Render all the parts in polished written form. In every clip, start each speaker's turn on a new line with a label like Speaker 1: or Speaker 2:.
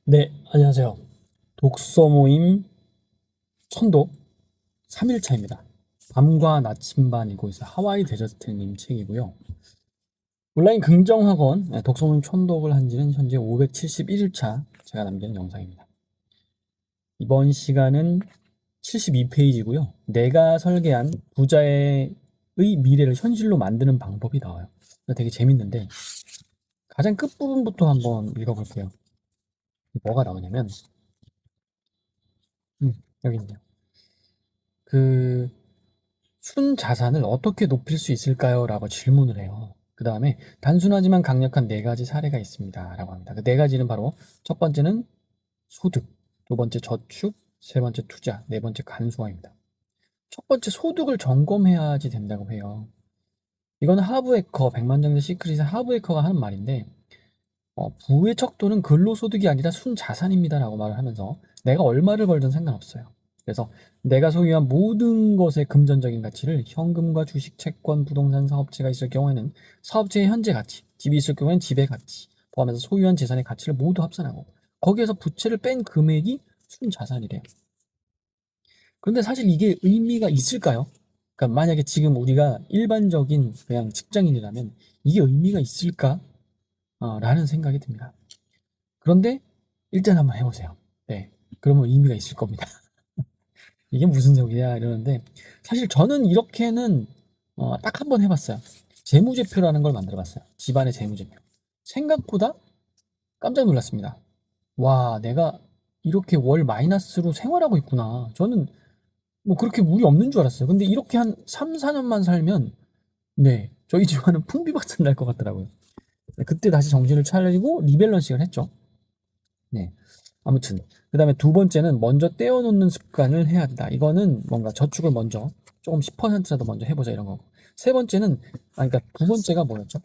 Speaker 1: 네, 안녕하세요. 독서 모임 천독 3일차입니다. 밤과 나침반이고 있어요. 하와이 데저트님 책이고요. 온라인 긍정학원 독서 모임 천독을 한 지는 현재 571일차 제가 남긴 영상입니다. 이번 시간은 72페이지고요. 내가 설계한 부자의 미래를 현실로 만드는 방법이 나와요. 되게 재밌는데 가장 끝부분부터 한번 읽어볼게요. 뭐가 나오냐면 여기 있네요. 그 순자산을 어떻게 높일 수 있을까요? 라고 질문을 해요. 그 다음에 단순하지만 강력한 네 가지 사례가 있습니다. 라고 합니다. 그 네 가지는 바로 첫 번째는 소득, 두 번째 저축, 세 번째 투자, 네 번째 간소화입니다. 첫 번째 소득을 점검해야지 된다고 해요. 이건 하브에커, 백만장자 시크릿의 하브에커가 하는 말인데 부의 척도는 근로소득이 아니라 순자산입니다. 라고 말을 하면서 내가 얼마를 벌든 상관없어요. 그래서 내가 소유한 모든 것의 금전적인 가치를 현금과 주식, 채권, 부동산, 사업체가 있을 경우에는 사업체의 현재 가치, 집이 있을 경우에는 집의 가치, 포함해서 소유한 재산의 가치를 모두 합산하고 거기에서 부채를 뺀 금액이 순자산이래요. 그런데 사실 이게 의미가 있을까요? 그러니까 만약에 지금 우리가 일반적인 그냥 직장인이라면 이게 의미가 있을까? 라는 생각이 듭니다. 그런데 일단 한번 해보세요. 네, 그러면 의미가 있을 겁니다. 이게 무슨 소리야 이러는데 사실 저는 이렇게는 딱 한 번 해봤어요. 재무제표라는 걸 만들어봤어요. 집안의 재무제표. 생각보다 깜짝 놀랐습니다. 와, 내가 이렇게 월 마이너스로 생활하고 있구나. 저는 뭐 그렇게 무리 없는 줄 알았어요. 근데 이렇게 한 3, 4년만 살면 네, 저희 집안은 풍비박산 날 것 같더라고요. 그때 다시 정신을 차리고 리밸런싱을 했죠. 네. 아무튼 그다음에 두 번째는 먼저 떼어놓는 습관을 해야 된다. 이거는 뭔가 저축을 먼저 조금 10%라도 먼저 해보자 이런 거고. 세 번째는 그러니까 두 번째가 뭐였죠?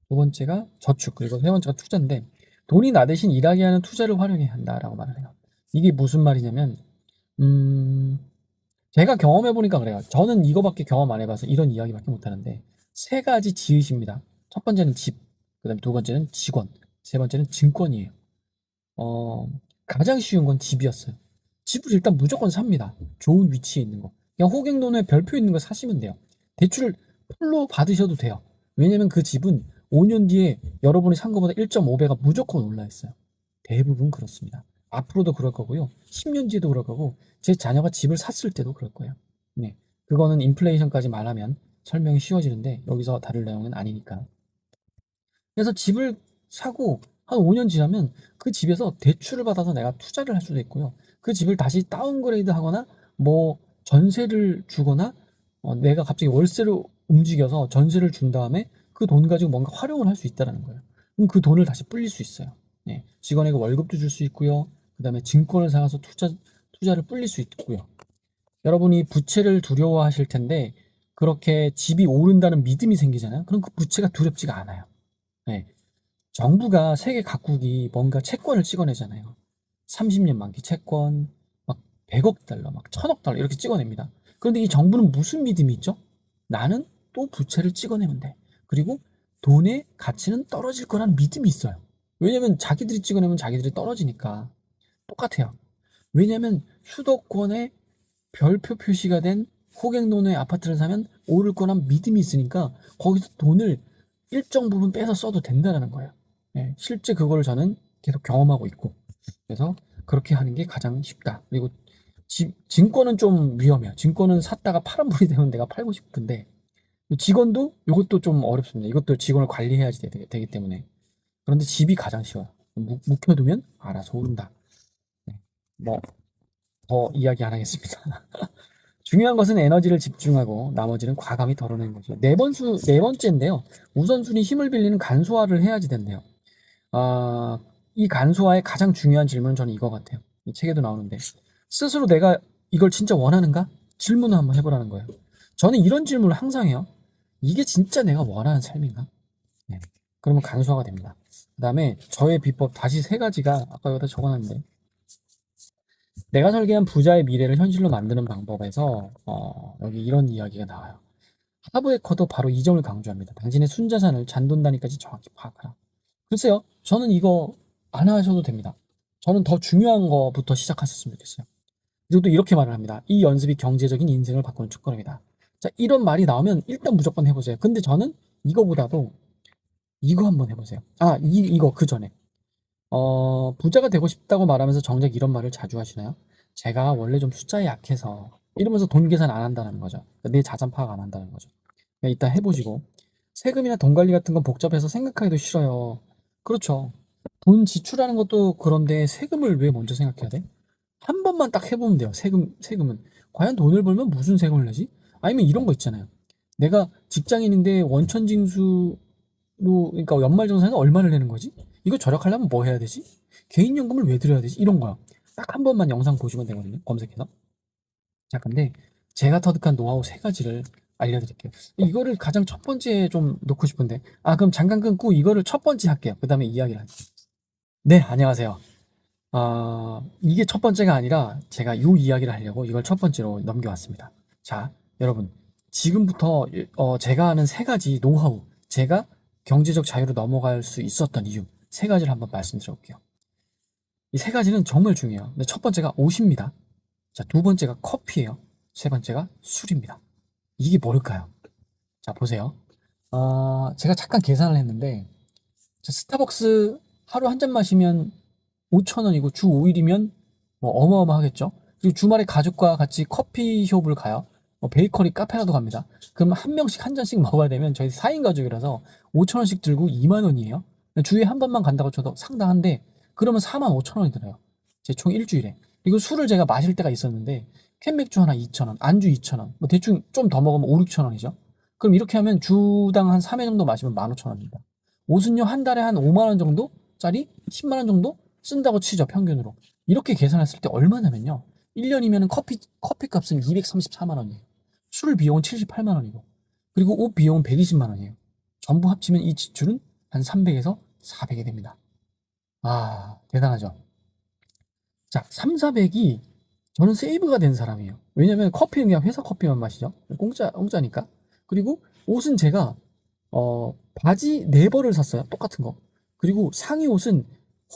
Speaker 1: 두 번째가 저축 그리고 세 번째가 투자인데 돈이 나 대신 일하게 하는 투자를 활용해야 한다라고 말을 해요. 이게 무슨 말이냐면 음 제가 경험해 보니까 그래요. 저는 이거밖에 경험 안 해봐서 이런 이야기밖에 못 하는데 세 가지 지읒입니다. 첫 번째는 집, 그다음에 두 번째는 직원, 세 번째는 증권이에요. 어, 가장 쉬운 건 집이었어요. 집을 일단 무조건 삽니다. 좋은 위치에 있는 거. 그냥 호갱노노에 별표 있는 거 사시면 돼요. 대출을 풀로 받으셔도 돼요. 왜냐면 그 집은 5년 뒤에 여러분이 산 거보다 1.5배가 무조건 올라 있어요. 대부분 그렇습니다. 앞으로도 그럴 거고요. 10년 뒤에도 그럴 거고, 제 자녀가 집을 샀을 때도 그럴 거예요. 네. 그거는 인플레이션까지 말하면 설명이 쉬워지는데, 여기서 다룰 내용은 아니니까. 그래서 집을 사고 한 5년 지나면 그 집에서 대출을 받아서 내가 투자를 할 수도 있고요. 그 집을 다시 다운그레이드 하거나 뭐 전세를 주거나 내가 갑자기 월세로 움직여서 전세를 준 다음에 그 돈 가지고 뭔가 활용을 할 수 있다는 거예요. 그럼 그 돈을 다시 불릴 수 있어요. 네. 직원에게 월급도 줄 수 있고요. 그 다음에 증권을 사가서 투자를 불릴 수 있고요. 여러분이 부채를 두려워하실 텐데 그렇게 집이 오른다는 믿음이 생기잖아요. 그럼 그 부채가 두렵지가 않아요. 네. 정부가 세계 각국이 뭔가 채권을 찍어내잖아요. 30년 만기 채권, 막 100억 달러, 막 1000억 달러 이렇게 찍어냅니다. 그런데 이 정부는 무슨 믿음이 있죠? 나는 또 부채를 찍어내면 돼. 그리고 돈의 가치는 떨어질 거라는 믿음이 있어요. 왜냐면 자기들이 찍어내면 자기들이 떨어지니까. 똑같아요. 왜냐면 수도권에 별표 표시가 된 호갱노노의 아파트를 사면 오를 거란 믿음이 있으니까 거기서 돈을 일정 부분 빼서 써도 된다는 거예요. 예, 실제 그걸 저는 계속 경험하고 있고 그래서 그렇게 하는 게 가장 쉽다. 그리고 증권은 좀 위험해요. 증권은 샀다가 파란불이 되면 내가 팔고 싶은데 직원도 이것도 좀 어렵습니다. 이것도 직원을 관리해야지 되기 때문에 그런데 집이 가장 쉬워요. 묵혀두면 알아서 오른다. 네. 뭐 더 이야기 안 하겠습니다. 중요한 것은 에너지를 집중하고 나머지는 과감히 덜어내는 거죠. 네 번째인데요. 우선순위 힘을 빌리는 간소화를 해야지 된대요. 이 간소화의 가장 중요한 질문은 저는 이거 같아요. 이 책에도 나오는데 스스로 내가 이걸 진짜 원하는가? 질문을 한번 해보라는 거예요. 저는 이런 질문을 항상 해요. 이게 진짜 내가 원하는 삶인가? 네. 그러면 간소화가 됩니다. 그 다음에 저의 비법 다시 세 가지가 아까 여기다 적어놨는데 내가 설계한 부자의 미래를 현실로 만드는 방법에서 여기 이런 이야기가 나와요. 하브에커도 바로 이 점을 강조합니다. 당신의 순자산을 잔돈 단위까지 정확히 파악하라. 글쎄요, 저는 이거 안 하셔도 됩니다. 저는 더 중요한 거부터 시작하셨으면 좋겠어요. 그리고 또 이렇게 말을 합니다. 이 연습이 경제적인 인생을 바꾸는 첫걸음이다. 자, 이런 말이 나오면 일단 무조건 해보세요. 근데 저는 이거보다도 이거 한번 해보세요. 아, 이거 그 전에. 부자가 되고 싶다고 말하면서 정작 이런 말을 자주 하시나요? 제가 원래 좀 숫자에 약해서 이러면서 돈 계산 안 한다는 거죠. 내 자산 파악 안 한다는 거죠. 그냥 이따 해보시고 세금이나 돈 관리 같은 건 복잡해서 생각하기도 싫어요. 그렇죠. 돈 지출하는 것도 그런데 세금을 왜 먼저 생각해야 돼? 한 번만 딱 해보면 돼요. 세금은. 과연 돈을 벌면 무슨 세금을 내지? 아니면 이런 거 있잖아요. 내가 직장인인데 원천징수로, 그러니까 연말정산에 얼마를 내는 거지? 이거 절약하려면 뭐 해야 되지? 개인연금을 왜 들여야 되지? 이런 거야. 딱 한 번만 영상 보시면 되거든요. 검색해서. 자, 근데 제가 터득한 노하우 세 가지를 알려드릴게요. 이거를 가장 첫 번째 좀 놓고 싶은데. 아, 그럼 잠깐 끊고 이거를 첫 번째 할게요. 그 다음에 이야기를 할게요. 네, 안녕하세요. 이게 첫 번째가 아니라 제가 이 이야기를 하려고 이걸 첫 번째로 넘겨왔습니다. 자, 여러분. 지금부터 제가 하는 세 가지 노하우, 제가 경제적 자유로 넘어갈 수 있었던 이유, 세 가지를 한번 말씀드려볼게요. 이 세 가지는 정말 중요해요. 근데 첫 번째가 옷입니다. 자, 두 번째가 커피예요. 세 번째가 술입니다. 이게 뭘까요? 자, 보세요. 제가 잠깐 계산을 했는데, 자, 스타벅스 하루 한 잔 마시면 5,000원이고 주 5일이면 뭐 어마어마하겠죠. 그리고 주말에 가족과 같이 커피숍을 가요. 뭐 베이커리 카페라도 갑니다. 그럼 한 명씩 한 잔씩 먹어야 되면 저희 4인 가족이라서 5,000원씩 들고 2만 원이에요. 주에 한 번만 간다고 쳐도 상당한데 그러면 4만 5천 원이 들어요. 제 총 일주일에. 그리고 술을 제가 마실 때가 있었는데 캔 맥주 하나 2,000원, 안주 2,000원. 뭐 대충 좀 더 먹으면 5, 6천 원이죠. 그럼 이렇게 하면 주당 한 3회 정도 마시면 15,000원입니다. 옷은요 한 달에 한 5만 원 정도짜리 10만 원 정도 쓴다고 치죠, 평균으로. 이렇게 계산했을 때 얼마냐면요. 1년이면 커피 값은 234만 원이에요. 술 비용은 78만 원이고, 그리고 옷 비용은 120만 원이에요. 전부 합치면 이 지출은 한 300에서 400이 됩니다. 아, 대단하죠? 자, 3, 400이 저는 세이브가 된 사람이에요. 왜냐면 커피는 그냥 회사 커피만 마시죠. 공짜니까. 그리고 옷은 제가, 바지 4벌을 샀어요. 똑같은 거. 그리고 상의 옷은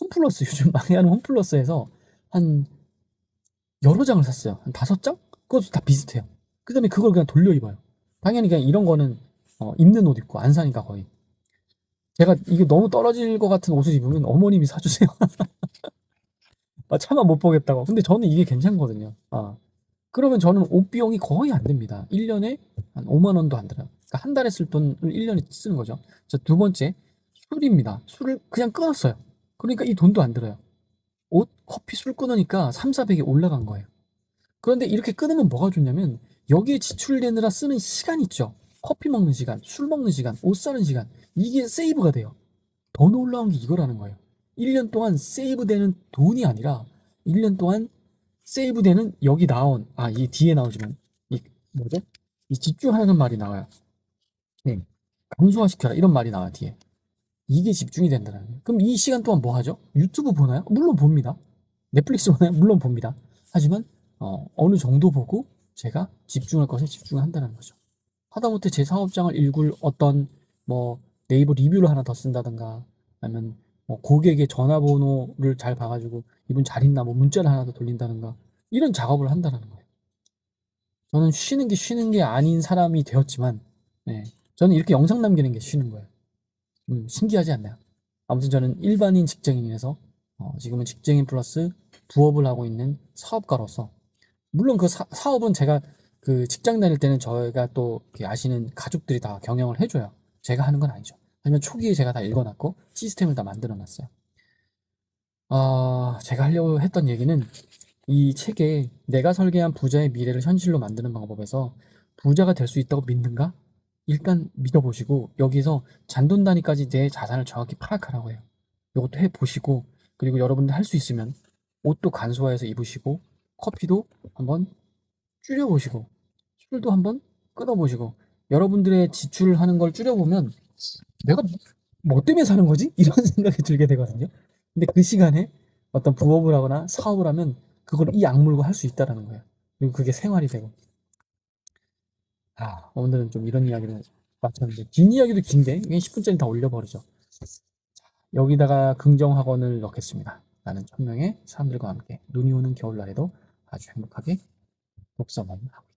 Speaker 1: 홈플러스, 요즘 많이 하는 홈플러스에서 한 여러 장을 샀어요. 한 5장? 그것도 다 비슷해요. 그 다음에 그걸 그냥 돌려 입어요. 당연히 그냥 이런 거는, 입는 옷 입고 안 사니까 거의. 제가 이게 너무 떨어질 것 같은 옷을 입으면 어머님이 사주세요. 차마 못 보겠다고. 근데 저는 이게 괜찮거든요. 그러면 저는 옷 비용이 거의 안 됩니다. 1년에 한 5만 원도 안 들어요. 그러니까 한 달에 쓸 돈을 1년에 쓰는 거죠. 자, 두 번째, 술입니다. 술을 그냥 끊었어요. 그러니까 이 돈도 안 들어요. 옷, 커피, 술 끊으니까 3, 400이 올라간 거예요. 그런데 이렇게 끊으면 뭐가 좋냐면 여기에 지출되느라 쓰는 시간 있죠. 커피 먹는 시간, 술 먹는 시간, 옷 사는 시간. 이게 세이브가 돼요. 더 놀라운 게 이거라는 거예요. 1년 동안 세이브되는 돈이 아니라 1년 동안 세이브되는 여기 나온, 이 뒤에 나오지만 이 뭐죠? 이 집중하는 말이 나와요. 네. 감소화시켜라 이런 말이 나와 뒤에. 이게 집중이 된다는 거예요. 그럼 이 시간 동안 뭐 하죠? 유튜브 보나요? 물론 봅니다. 넷플릭스 보나요? 물론 봅니다. 하지만 어느 정도 보고 제가 집중할 것에 집중한다는 거죠. 하다못해 제 사업장을 일굴 어떤 뭐 네이버 리뷰를 하나 더 쓴다든가 아니면 뭐 고객의 전화번호를 잘 봐가지고 이분 잘 있나 뭐 문자를 하나 더 돌린다든가 이런 작업을 한다는 거예요. 저는 쉬는 게 아닌 사람이 되었지만 네, 저는 이렇게 영상 남기는 게 쉬는 거예요. 신기하지 않나요? 아무튼 저는 일반인 직장인에서 지금은 직장인 플러스 부업을 하고 있는 사업가로서 물론 그 사업은 제가 그 직장 다닐 때는 저희가 또 아시는 가족들이 다 경영을 해줘요. 제가 하는 건 아니죠. 하지만 초기에 제가 다 읽어놨고 시스템을 다 만들어놨어요. 제가 하려고 했던 얘기는 이 책에 내가 설계한 부자의 미래를 현실로 만드는 방법에서 부자가 될 수 있다고 믿는가? 일단 믿어보시고 여기서 잔돈 단위까지 내 자산을 정확히 파악하라고 해요. 이것도 해보시고 그리고 여러분들 할 수 있으면 옷도 간소화해서 입으시고 커피도 한번 줄여보시고 술도 한번 끊어보시고 여러분들의 지출을 하는 걸 줄여보면 내가 뭐 때문에 사는 거지? 이런 생각이 들게 되거든요. 근데 그 시간에 어떤 부업을 하거나 사업을 하면 그걸 이 악물고 할 수 있다라는 거예요. 그리고 그게 생활이 되고. 오늘은 좀 이런 이야기를 마쳤는데 긴 이야기도 긴데 그냥 10분짜리 다 올려버리죠. 여기다가 긍정학원을 넣겠습니다. 나는 1000명의 사람들과 함께 눈이 오는 겨울날에도 아주 행복하게 독서만 하고